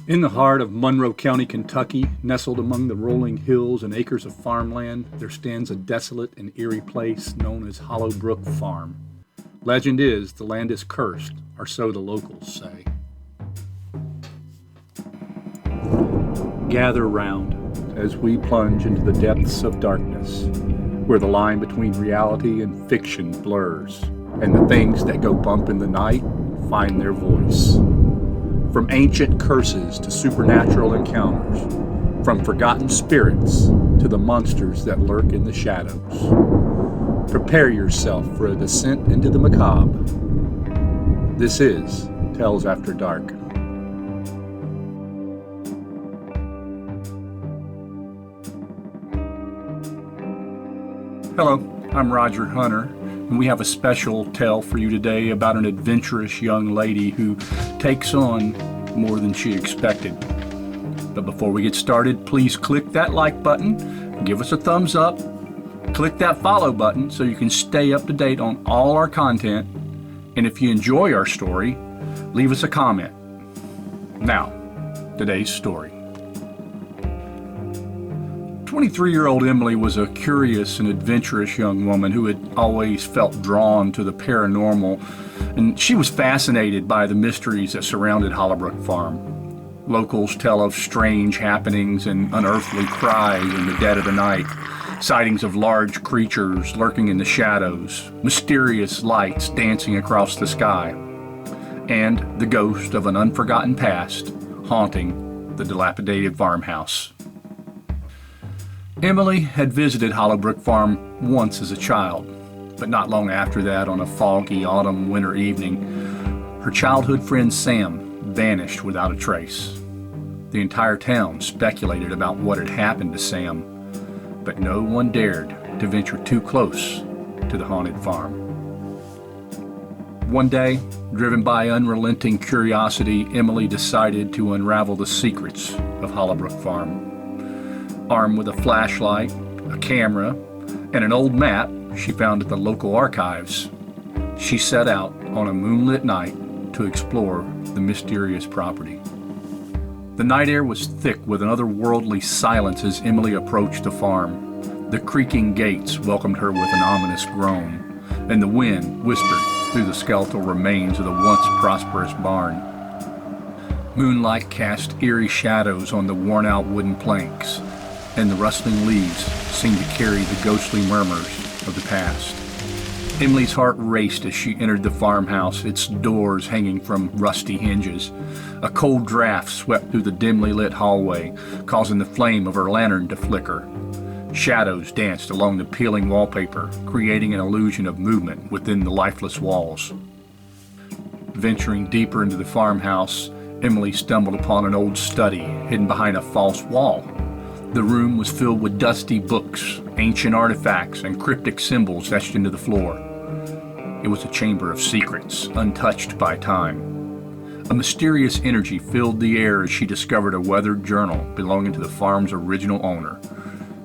In the heart of Monroe County Kentucky, nestled among the rolling hills and acres of farmland, there stands a desolate and eerie place known as Hollowbrook Farm. Legend is the land is cursed, or so the locals say. Gather round as we plunge into the depths of darkness, where the line between reality and fiction blurs, and the things that go bump in the night find their voice. From ancient curses to supernatural encounters, from forgotten spirits to the monsters that lurk in the shadows. Prepare yourself for a descent into the macabre. This is Tales After Dark. Hello, I'm Roger Hunter, and we have a special tale for you today about an adventurous young lady who takes on more than she expected. But before we get started, please click that like button, give us a thumbs up, click that follow button so you can stay up to date on all our content, and if you enjoy our story, leave us a comment. Now, today's story. 23-year-old Emily was a curious and adventurous young woman who had always felt drawn to the paranormal, and she was fascinated by the mysteries that surrounded Hollowbrook Farm. Locals tell of strange happenings and unearthly cries in the dead of the night, sightings of large creatures lurking in the shadows, mysterious lights dancing across the sky, and the ghost of an unforgotten past haunting the dilapidated farmhouse. Emily had visited Hollowbrook Farm once as a child, but not long after that, on a foggy autumn-winter evening, her childhood friend Sam vanished without a trace. The entire town speculated about what had happened to Sam, but no one dared to venture too close to the haunted farm. One day, driven by unrelenting curiosity, Emily decided to unravel the secrets of Hollowbrook Farm. Armed with a flashlight, a camera, and an old map she found at the local archives, she set out on a moonlit night to explore the mysterious property. The night air was thick with an otherworldly silence as Emily approached the farm. The creaking gates welcomed her with an ominous groan, and the wind whispered through the skeletal remains of the once prosperous barn. Moonlight cast eerie shadows on the worn-out wooden planks, and the rustling leaves seemed to carry the ghostly murmurs of the past. Emily's heart raced as she entered the farmhouse, its doors hanging from rusty hinges. A cold draft swept through the dimly lit hallway, causing the flame of her lantern to flicker. Shadows danced along the peeling wallpaper, creating an illusion of movement within the lifeless walls. Venturing deeper into the farmhouse, Emily stumbled upon an old study hidden behind a false wall. The room was filled with dusty books, ancient artifacts, and cryptic symbols etched into the floor. It was a chamber of secrets, untouched by time. A mysterious energy filled the air as she discovered a weathered journal belonging to the farm's original owner,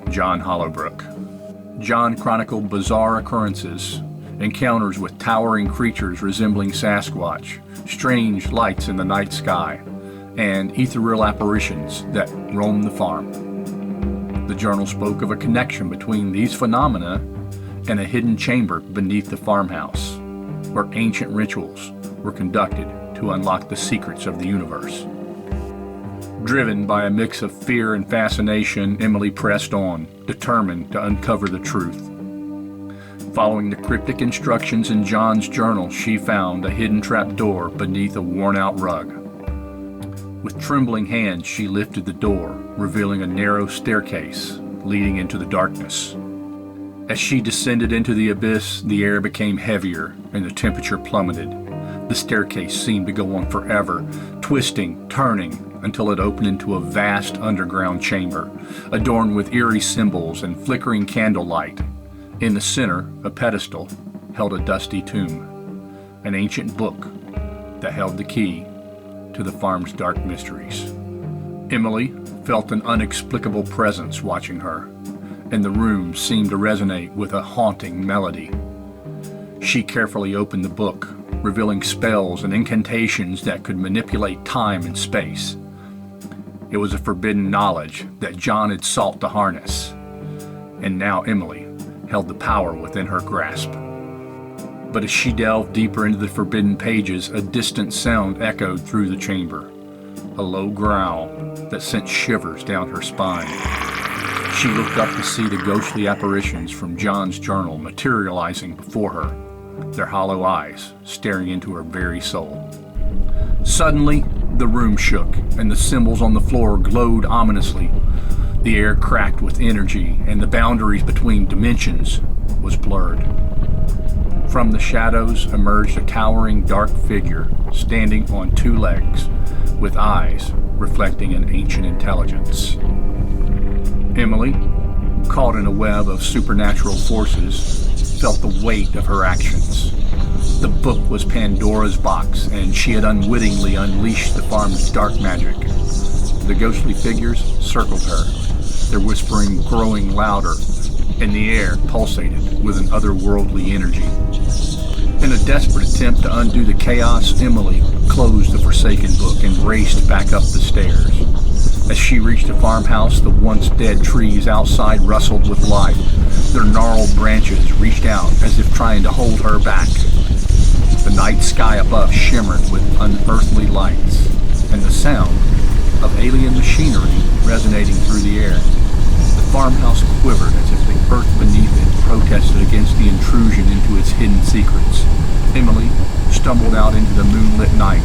John Hollowbrook. John chronicled bizarre occurrences, encounters with towering creatures resembling Sasquatch, strange lights in the night sky, and ethereal apparitions that roamed the farm. The journal spoke of a connection between these phenomena and a hidden chamber beneath the farmhouse, where ancient rituals were conducted to unlock the secrets of the universe. Driven by a mix of fear and fascination, Emily pressed on, determined to uncover the truth. Following the cryptic instructions in John's journal, she found a hidden trapdoor beneath a worn-out rug. With trembling hands, she lifted the door, revealing a narrow staircase leading into the darkness. As she descended into the abyss, the air became heavier and the temperature plummeted. The staircase seemed to go on forever, twisting, turning, until it opened into a vast underground chamber, adorned with eerie symbols and flickering candlelight. In the center, a pedestal held a dusty tomb, an ancient book that held the key to the farm's dark mysteries. Emily felt an inexplicable presence watching her, and the room seemed to resonate with a haunting melody. She carefully opened the book, revealing spells and incantations that could manipulate time and space. It was a forbidden knowledge that John had sought to harness, and now Emily held the power within her grasp. But as she delved deeper into the forbidden pages, a distant sound echoed through the chamber, a low growl that sent shivers down her spine. She looked up to see the ghostly apparitions from John's journal materializing before her, their hollow eyes staring into her very soul. Suddenly, the room shook, and the symbols on the floor glowed ominously. The air cracked with energy, and the boundaries between dimensions was blurred. From the shadows emerged a towering dark figure, standing on two legs, with eyes reflecting an ancient intelligence. Emily, caught in a web of supernatural forces, felt the weight of her actions. The book was Pandora's box, and she had unwittingly unleashed the farm's dark magic. The ghostly figures circled her, their whispering growing louder, and the air pulsated with an otherworldly energy. In a desperate attempt to undo the chaos, Emily closed the forsaken book and raced back up the stairs. As she reached the farmhouse, the once dead trees outside rustled with life. Their gnarled branches reached out as if trying to hold her back. The night sky above shimmered with unearthly lights, and the sound of alien machinery resonating through the air. The farmhouse quivered as if the earth beneath it protested against the intrusion into its hidden secrets. Emily stumbled out into the moonlit night.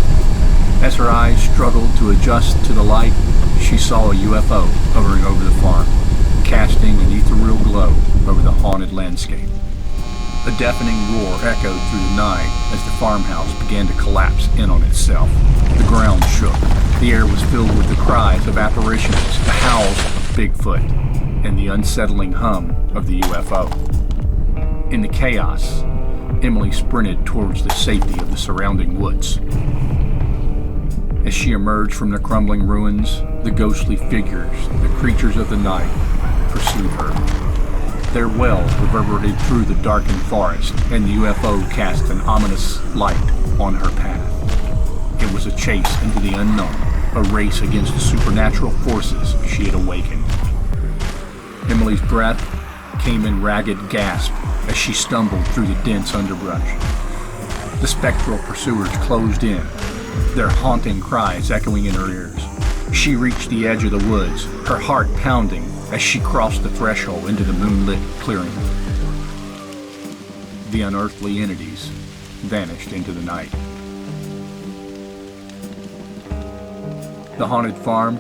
As her eyes struggled to adjust to the light, she saw a UFO hovering over the farm, casting an ethereal glow over the haunted landscape. A deafening roar echoed through the night as the farmhouse began to collapse in on itself. The ground shook. The air was filled with the cries of apparitions, the howls of Bigfoot, and the unsettling hum of the UFO. In the chaos, Emily sprinted towards the safety of the surrounding woods. As she emerged from the crumbling ruins, the ghostly figures, the creatures of the night, pursued her. Their wails reverberated through the darkened forest, and the UFO cast an ominous light on her path. It was a chase into the unknown, a race against the supernatural forces she had awakened. Emily's breath came in ragged gasps as she stumbled through the dense underbrush. The spectral pursuers closed in, their haunting cries echoing in her ears. She reached the edge of the woods, her heart pounding as she crossed the threshold into the moonlit clearing. The unearthly entities vanished into the night. The haunted farm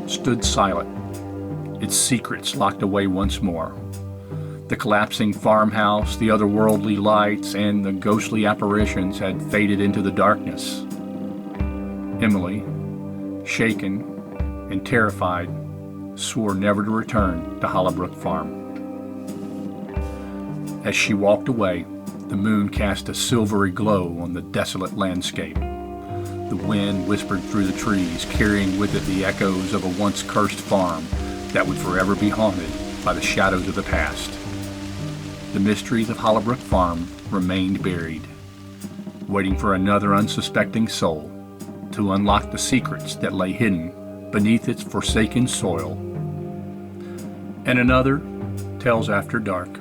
stood silent, its secrets locked away once more. The collapsing farmhouse, the otherworldly lights, and the ghostly apparitions had faded into the darkness. Emily, shaken and terrified, swore never to return to Hollowbrook Farm. As she walked away, the moon cast a silvery glow on the desolate landscape. The wind whispered through the trees, carrying with it the echoes of a once cursed farm that would forever be haunted by the shadows of the past. The mysteries of Hollowbrook Farm remained buried, waiting for another unsuspecting soul to unlock the secrets that lay hidden beneath its forsaken soil. And another tells after dark.